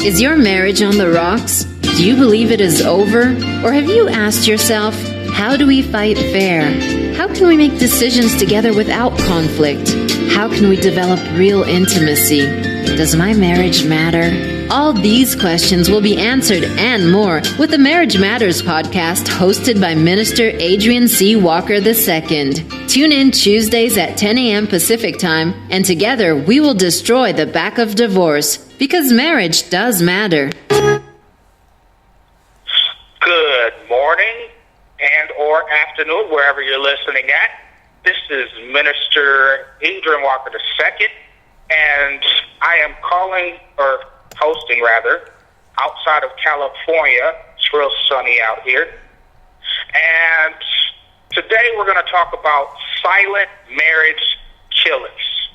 Is your marriage on the rocks? Do you believe it is over? Or have you asked yourself, how do we fight fair? How can we make decisions together without conflict? How can we develop real intimacy? Does my marriage matter? All these questions will be answered and more with the Marriage Matters podcast hosted by Minister Adrian C. Walker II. Tune in Tuesdays at 10 a.m. Pacific Time, and together we will destroy the back of divorce, because marriage does matter. Good morning and or afternoon, wherever you're listening at. This is Minister Adrian Walker II, and I am hosting outside of California. It's real sunny out here. And today we're going to talk about silent marriage killers.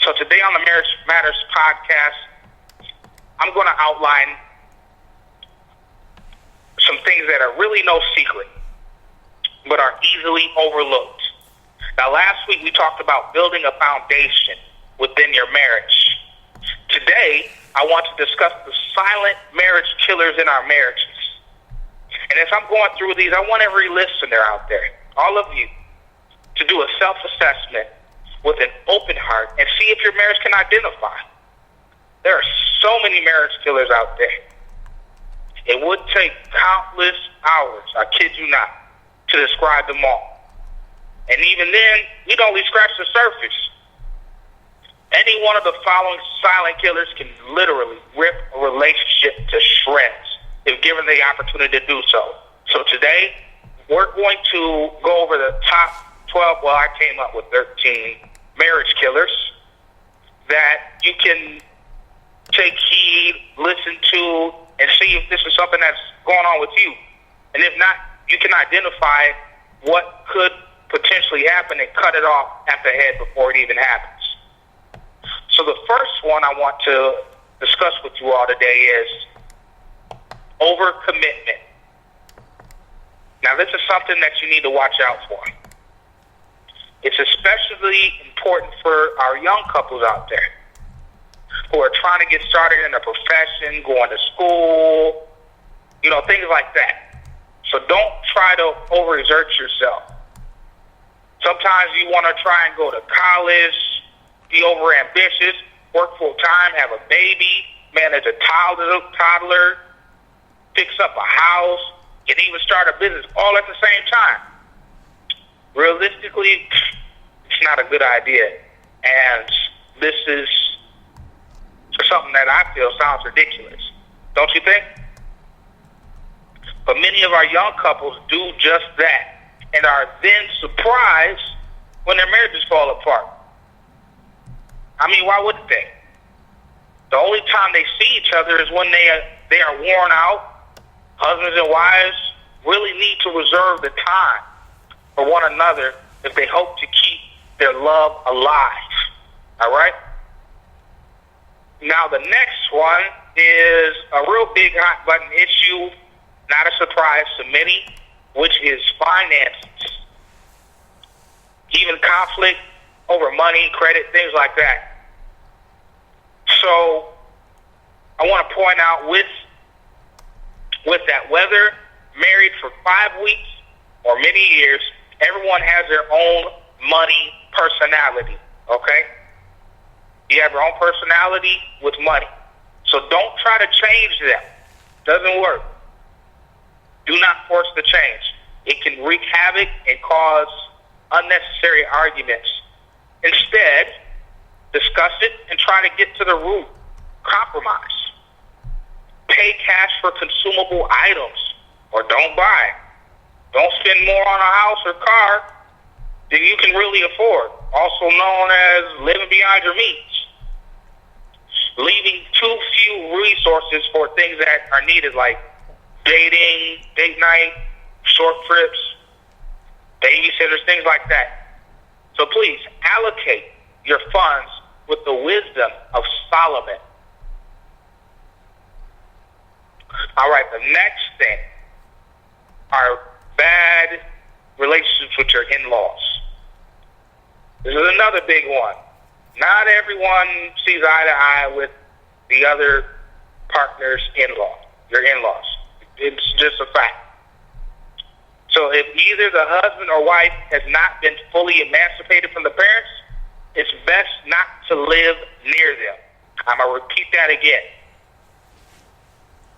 So today on the Marriage Matters podcast, I'm going to outline some things that are really no secret, but are easily overlooked. Now, last week we talked about building a foundation within your marriage. Today, I want to discuss the silent marriage killers in our marriages. And as I'm going through these, I want every listener out there, all of you, to do a self-assessment with an open heart and see if your marriage can identify. There are so many marriage killers out there. It would take countless hours, I kid you not, to describe them all. And even then, we'd only scratch the surface. Any one of the following silent killers can literally rip a relationship to shreds if given the opportunity to do so. So today, we're going to go over the top 12, I came up with 13 marriage killers that you can take heed, listen to, and see if this is something that's going on with you. And if not, you can identify what could potentially happen and cut it off at the head before it even happens. So the first one I want to discuss with you all today is overcommitment. Now, this is something that you need to watch out for. It's especially important for our young couples out there who are trying to get started in a profession, going to school, things like that. So don't try to overexert yourself. Sometimes you want to try and go to college, be overambitious, work full time, have a baby, manage a toddler, fix up a house, and even start a business all at the same time. Realistically, it's not a good idea. And this is something that I feel sounds ridiculous. Don't you think? But many of our young couples do just that and are then surprised when their marriages fall apart. I mean, why wouldn't they? The only time they see each other is when they are worn out. Husbands and wives really need to reserve the time for one another if they hope to keep their love alive. All right? Now, the next one is a real big hot button issue, not a surprise to many, which is finances. Even conflict over money, credit, things like that. So I want to point out with that, whether married for 5 weeks or many years, everyone has their own money personality, okay? You have your own personality with money. So don't try to change them. Doesn't work. Do not force the change. It can wreak havoc and cause unnecessary arguments. Instead, discuss it and try to get to the root. Compromise. Pay cash for consumable items or don't buy. Don't spend more on a house or car than you can really afford, also known as living beyond your means. Leaving too few resources for things that are needed, like dating, date night, short trips, babysitters, things like that. So please allocate your funds with the wisdom of Solomon. All right, the next thing are bad relationships with your in-laws. This is another big one. Not everyone sees eye to eye with the other partner's your in-laws. It's just a fact. So if either the husband or wife has not been fully emancipated from the parents, it's best not to live near them. I'm going to repeat that again.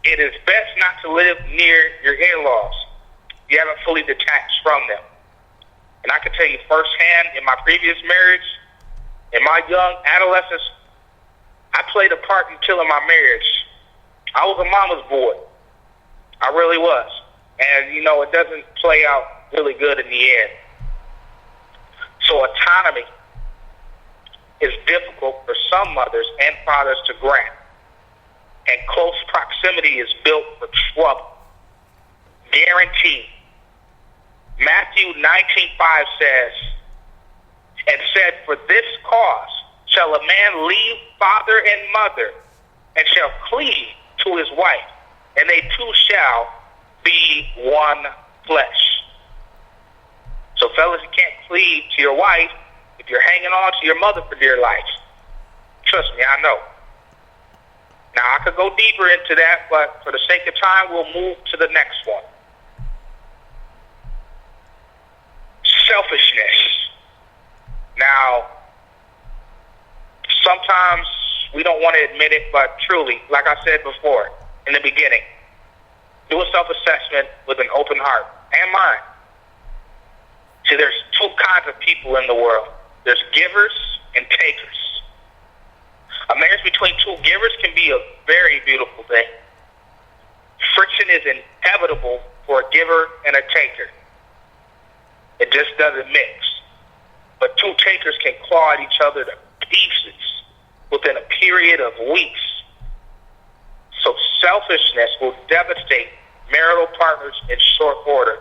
It is best not to live near your in-laws. You haven't fully detached from them. And I can tell you firsthand, in my previous marriage, in my young adolescence, I played a part in killing my marriage. I was a mama's boy. I really was. And, it doesn't play out really good in the end. So autonomy is difficult for some mothers and fathers to grant. And close proximity is built for trouble. Guaranteed. Matthew 19:5 says, and said, for this cause shall a man leave father and mother, and shall cleave to his wife, and they two shall be one flesh. So fellas, you can't cleave to your wife if you're hanging on to your mother for dear life. Trust me, I know. Now, I could go deeper into that, but for the sake of time, we'll move to the next one. Selfishness. Now, sometimes we don't want to admit it, but truly, like I said before in the beginning, do a self-assessment with an open heart and mind. See, there's two kinds of people in the world. There's givers and takers. A marriage between two givers can be a very beautiful thing. Friction is inevitable for a giver and a taker. It just doesn't mix. But two takers can claw at each other to pieces within a period of weeks. So selfishness will devastate marital partners in short order.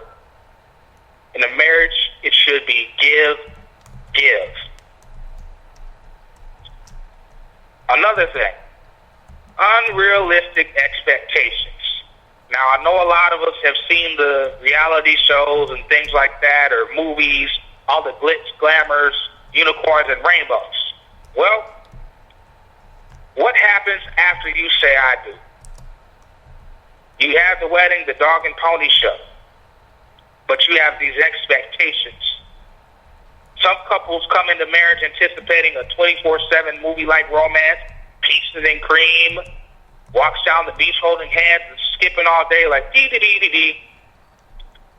In a marriage, it should be give, give. Another thing, unrealistic expectations. Now, I know a lot of us have seen the reality shows and things like that, or movies, all the glitz, glamours, unicorns, and rainbows. Well, what happens after you say I do? You have the wedding, the dog and pony show, but you have these expectations. Some couples come into marriage anticipating a 24/7 movie-like romance, pieces and cream, walks down the beach holding hands and skipping all day like dee-dee-dee-dee-dee.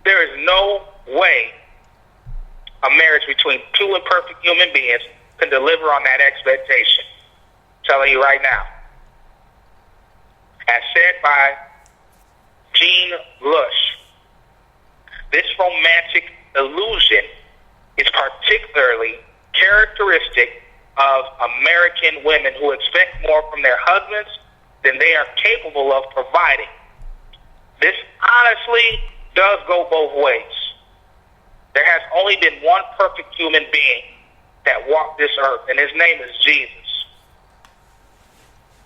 There is no way a marriage between two imperfect human beings can deliver on that expectation. I'm telling you right now. As said by Jean Lush, this romantic illusion is particularly characteristic of American women who expect more from their husbands than they are capable of providing. This honestly does go both ways. There has only been one perfect human being that walked this earth, and his name is Jesus.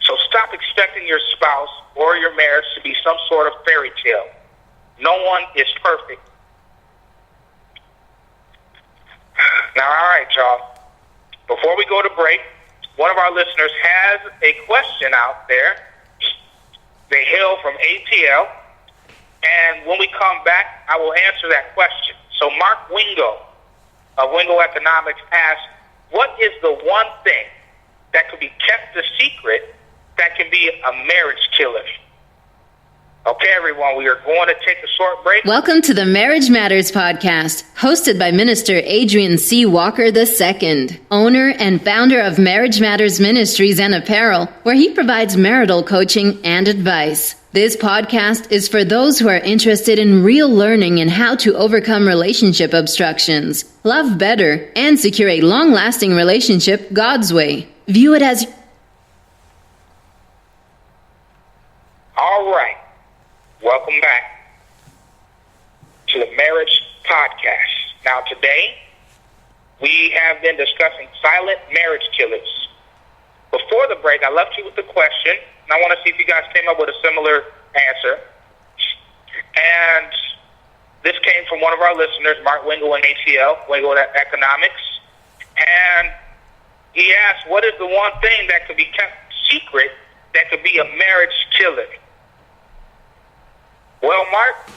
So stop expecting your spouse or your marriage to be some sort of fairy tale. No one is perfect. Now, all right, y'all. Before we go to break, one of our listeners has a question out there. They hail from ATL. And when we come back, I will answer that question. So Mark Wingo of Wingo Economics asks, what is the one thing that could be kept a secret that can be a marriage killer? Okay, everyone, we are going to take a short break. Welcome to the Marriage Matters podcast, hosted by Minister Adrian C. Walker II, owner and founder of Marriage Matters Ministries and Apparel, where he provides marital coaching and advice. This podcast is for those who are interested in real learning in how to overcome relationship obstructions, love better, and secure a long-lasting relationship God's way. View it as... All right. Welcome back to the Marriage Podcast. Now, today, we have been discussing silent marriage killers. Before the break, I left you with a question, and I want to see if you guys came up with a similar answer. And this came from one of our listeners, Mark Wingo in ATL, Wingo Economics. And he asked, what is the one thing that could be kept secret that could be a marriage killer? Well, Mark,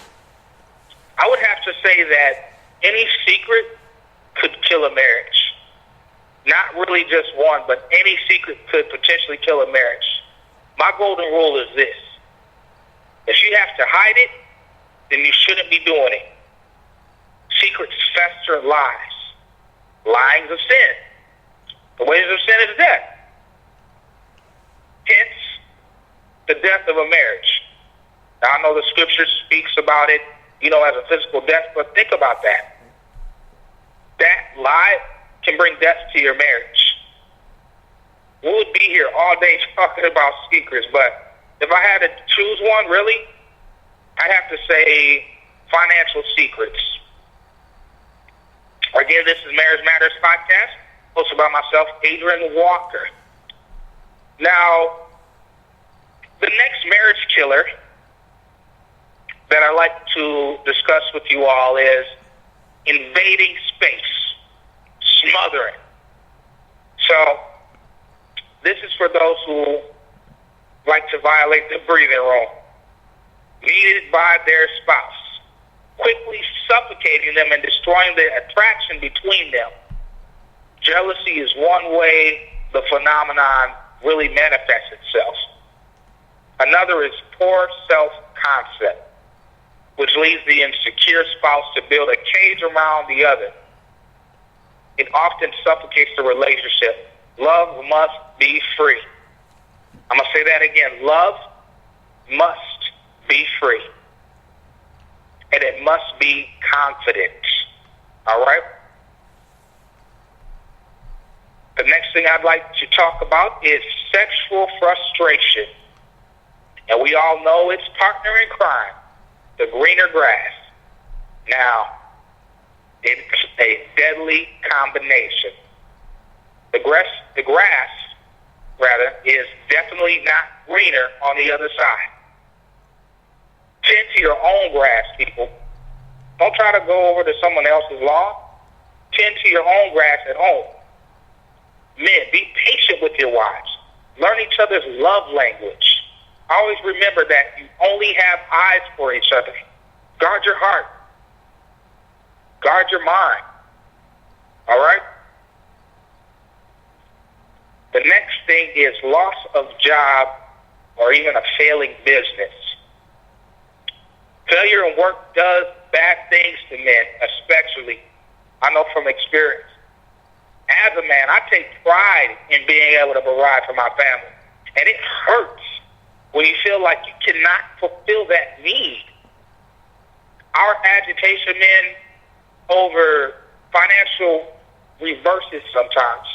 I would have to say that any secret could kill a marriage. Not really just one, but any secret could potentially kill a marriage. My golden rule is this. If you have to hide it, then you shouldn't be doing it. Secrets fester lies. Lying's a sin. The wages of sin is death. Hence, the death of a marriage. Now, I know the scripture speaks about it, as a physical death, but think about that. That lie can bring death to your marriage. We would be here all day talking about secrets, but if I had to choose one, really, I'd have to say financial secrets. Again, this is Marriage Matters Podcast, hosted by myself, Adrian Walker. Now, the next marriage killer that I'd like to discuss with you all is invading space, smothering. So, this is for those who like to violate the breathing room, needed by their spouse, quickly suffocating them and destroying the attraction between them. Jealousy is one way the phenomenon really manifests itself. Another is poor self-concept, which leads the insecure spouse to build a cage around the other. It often suffocates the relationship. Love must be free. I'm going to say that again. Love must be free. And it must be confident. All right? The next thing I'd like to talk about is sexual frustration. And we all know its partner in crime, the greener grass. Now, it's a deadly combination. The grass, is definitely not greener on the other side. Tend to your own grass, people. Don't try to go over to someone else's lawn. Tend to your own grass at home. Men, be patient with your wives. Learn each other's love language. Always remember that you only have eyes for each other. Guard your heart. Guard your mind. All right? The next thing is loss of job or even a failing business. Failure in work does bad things to men, especially. I know from experience. As a man, I take pride in being able to provide for my family. And it hurts when you feel like you cannot fulfill that need. Our agitation, men, over financial reverses sometimes.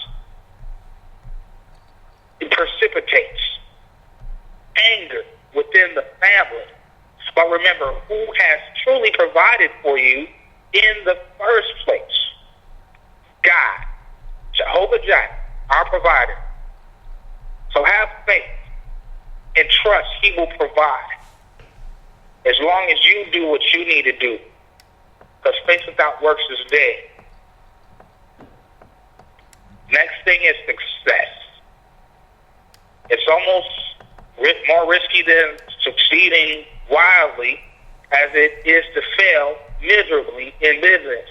It precipitates anger within the family. But remember, who has truly provided for you in the first place? God, Jehovah Jireh, our provider. So have faith and trust He will provide as long as you do what you need to do. Because faith without works is dead. Next thing is success. It's almost more risky than succeeding wildly as it is to fail miserably in business.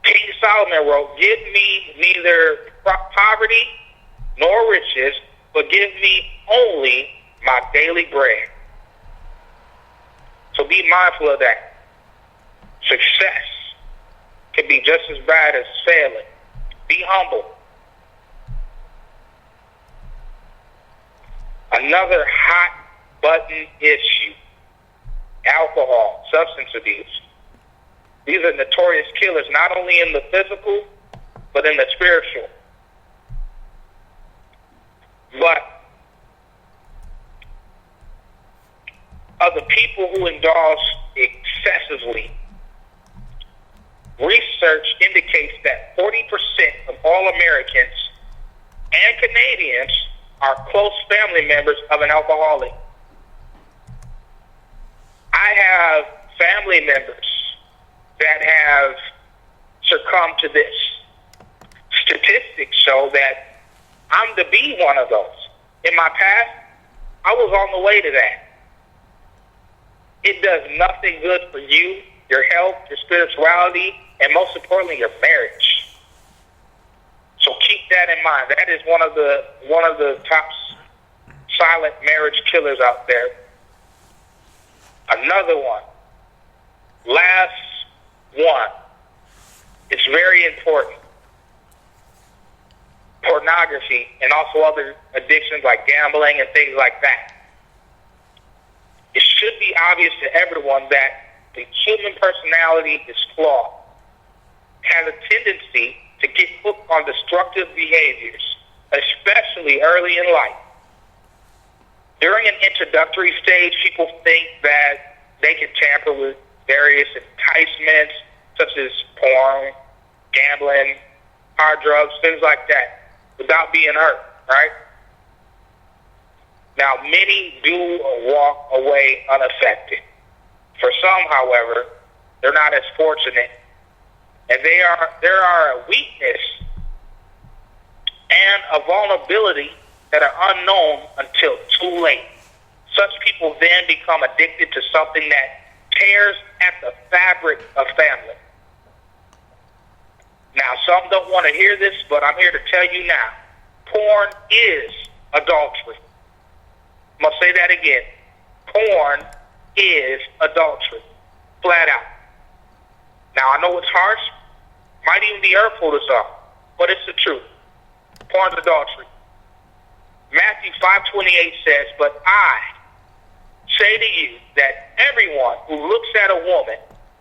King Solomon wrote, "Give me neither poverty nor riches, but give me only my daily bread." So be mindful of that. Success can be just as bad as failing. Be humble. Another hot button issue: alcohol, substance abuse. These are notorious killers, not only in the physical, but in the spiritual. But of the people who indulge excessively, research indicates that 40% of all Americans and Canadians are close family members of an alcoholic. I have family members that have succumbed to this. Statistics show that I'm to be one of those. in my past, I was on the way to that. It does nothing good for you, your health, your spirituality, and most importantly, your marriage. So keep that in mind. That is one of the top silent marriage killers out there. Another one. Last one. It's very important. Pornography and also other addictions like gambling and things like that. It should be obvious to everyone that the human personality is flawed, has a tendency to get hooked on destructive behaviors, especially early in life. During an introductory stage, people think that they can tamper with various enticements, such as porn, gambling, hard drugs, things like that, without being hurt, right? Now, many do walk away unaffected. For some, however, they're not as fortunate, and there are a weakness and a vulnerability that are unknown until too late. Such people then become addicted to something that tears at the fabric of family. Now, some don't want to hear this, but I'm here to tell you now. Porn is adultery. I'm going to say that again. Porn is adultery. Flat out. Now, I know it's harsh. Might even be hurtful to some, but it's the truth. Porn's adultery. Matthew 5:28 says, "But I say to you that everyone who looks at a woman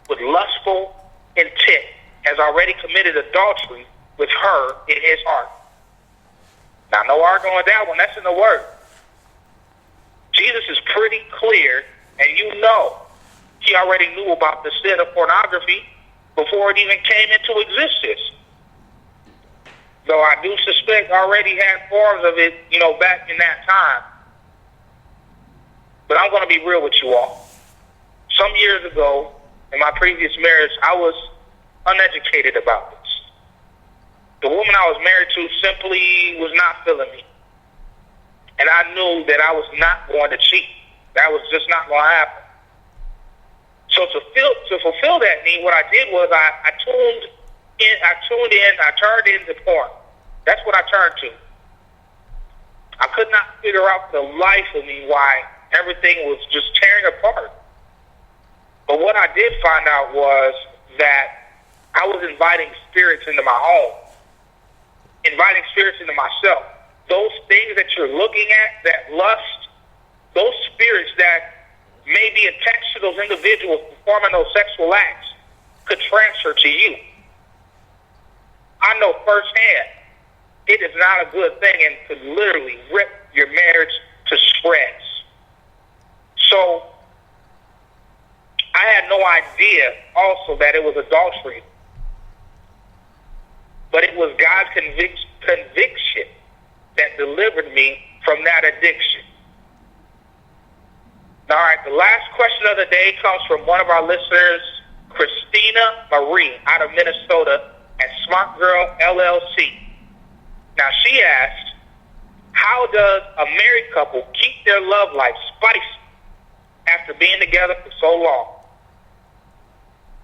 with lustful intent has already committed adultery with her in his heart." Now, no arguing with that one. That's in the Word. Jesus is pretty clear, and you know he already knew about the sin of pornography before it even came into existence. Though I do suspect already had forms of it, back in that time. But I'm going to be real with you all. Some years ago, in my previous marriage, I was uneducated about this. The woman I was married to simply was not feeling me. And I knew that I was not going to cheat. That was just not going to happen. So to fulfill that need, what I did was I turned into porn. That's what I turned to. I could not figure out for the life of me why everything was just tearing apart. But what I did find out was that I was inviting spirits into my home, inviting spirits into myself. Those things that you're looking at, that lust, those spirits that may be attached to those individuals performing those sexual acts could transfer to you. I know firsthand it is not a good thing and could literally rip your marriage to shreds. So I had no idea also that it was adultery. But it was God's conviction that delivered me from that addiction. All right, the last question of the day comes from one of our listeners, Christina Marie, out of Minnesota at Smart Girl LLC. Now, she asked, how does a married couple keep their love life spicy after being together for so long?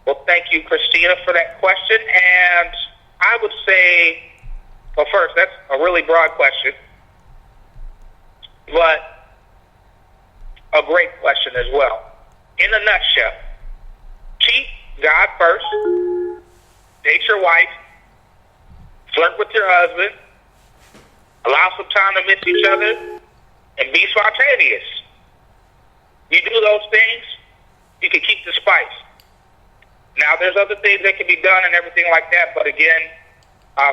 Well, thank you, Christina, for that question. And I would say, well, first, that's a really broad question, but a great question as well. In a nutshell, keep God first, date your wife, flirt with your husband, allow some time to miss each other, and be spontaneous. You do those things, you can keep the spice. Now, there's other things that can be done and everything like that, but again,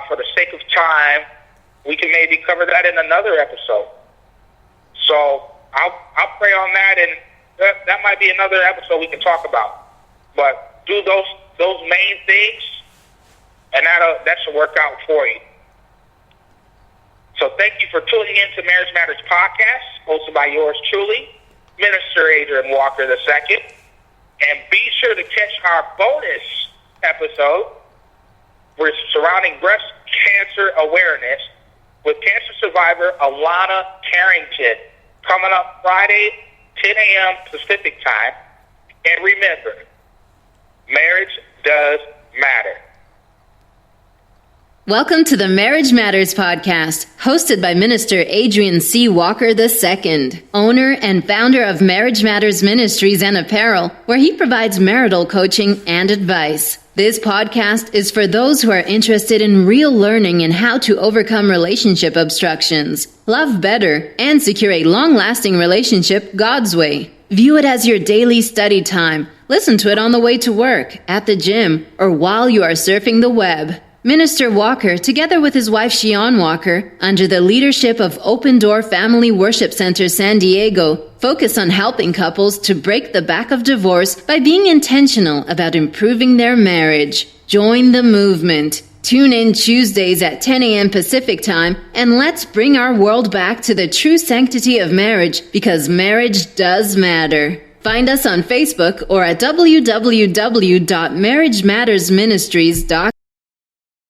for the sake of time, we can maybe cover that in another episode. So I'll pray on that, and that might be another episode we can talk about. But do those main things, and that should work out for you. So thank you for tuning in to Marriage Matters Podcast, hosted by yours truly, Minister Adrian Walker II. And be sure to catch our bonus episode surrounding breast cancer awareness with cancer survivor Alana Carrington, coming up Friday, 10 a.m. Pacific time. And remember, marriage does matter. Welcome to the Marriage Matters podcast, hosted by Minister Adrian C. Walker II, owner and founder of Marriage Matters Ministries and Apparel, where he provides marital coaching and advice. This podcast is for those who are interested in real learning in how to overcome relationship obstructions, love better, and secure a long-lasting relationship God's way. View it as your daily study time. Listen to it on the way to work, at the gym, or while you are surfing the web. Minister Walker, together with his wife Shion Walker, under the leadership of Open Door Family Worship Center San Diego, focus on helping couples to break the back of divorce by being intentional about improving their marriage. Join the movement. Tune in Tuesdays at 10 a.m. Pacific time, and let's bring our world back to the true sanctity of marriage, because marriage does matter. Find us on Facebook or at www.marriagemattersministries.com.